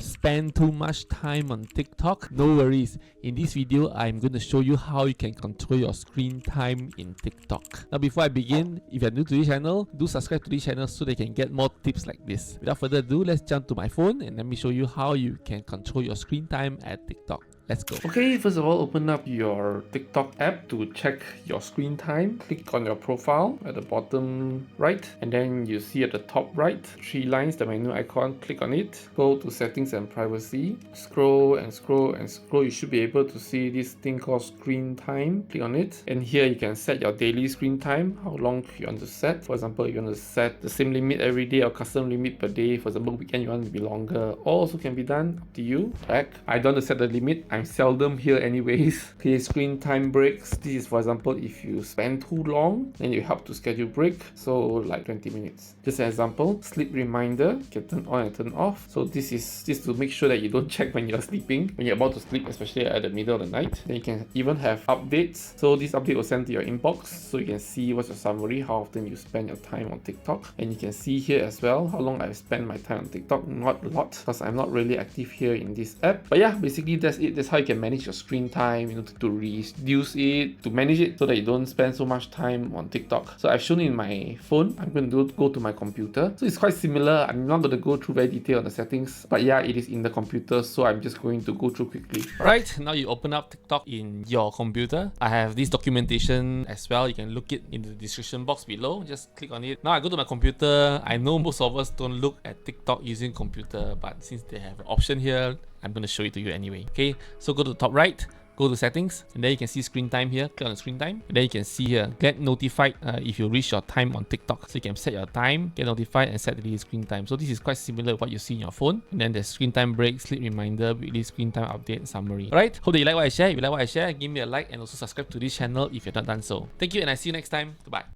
spend too much time on TikTok? No worries. In this video, I'm going to show you how you can control your screen time in TikTok. Now, before I begin, if you're new to this channel, do subscribe to this channel so that you can get more tips like this. Without further ado, let's jump to my phone and let me show you how you can control your screen time at TikTok. Let's go. Okay, first of all, open up your TikTok app to check your screen time. Click on your profile at the bottom right, and then you see at the top right, 3 lines, the menu icon. Click on it. Go to settings and privacy. Scroll and scroll and scroll. You should be able to see this thing called screen time. Click on it, and here you can set your daily screen time, how long you want to set. For example, you want to set the same limit every day or custom limit per day. For example, weekend you want it to be longer. Also can be done, up to you. Back. I don't want to set the limit. I'm seldom here anyways. Okay, screen time breaks. This is, for example, if you spend too long, then you help to schedule break. So like 20 minutes. Just an example, sleep reminder, you can turn on and turn off. So this is just to make sure that you don't check when you're sleeping, when you're about to sleep, especially at the middle of the night. Then you can even have updates. So this update will send to your inbox, so you can see what's your summary, how often you spend your time on TikTok. And you can see here as well how long I've spent my time on TikTok. Not a lot, because I'm not really active here in this app. But yeah, basically that's it. That's how you can manage your screen time, to reduce it, to manage it so that you don't spend so much time on TikTok. So I've shown in my phone. I'm going to go to my computer. So it's quite similar. I'm not going to go through very detail on the settings, but yeah, it is in the computer, so I'm just going to go through quickly. Right, now you open up TikTok in your computer. I have this documentation as well. You can look it in the description box below. Just click on it. Now I go to my computer. I know most of us don't look at TikTok using computer, but since they have an option here, I'm going to show it to you anyway. Okay, so go to the top right, go to settings, and then you can see screen time here. Click on the screen time, and then you can see here, get notified if you reach your time on TikTok. So you can set your time, get notified, and set the screen time. So this is quite similar to what you see in your phone. And then there's screen time break, sleep reminder, weekly screen time update, summary. Alright, hope that you like what I share. If you like what I share, give me a like and also subscribe to this channel if you're not done so. Thank you, and I see you next time. Goodbye.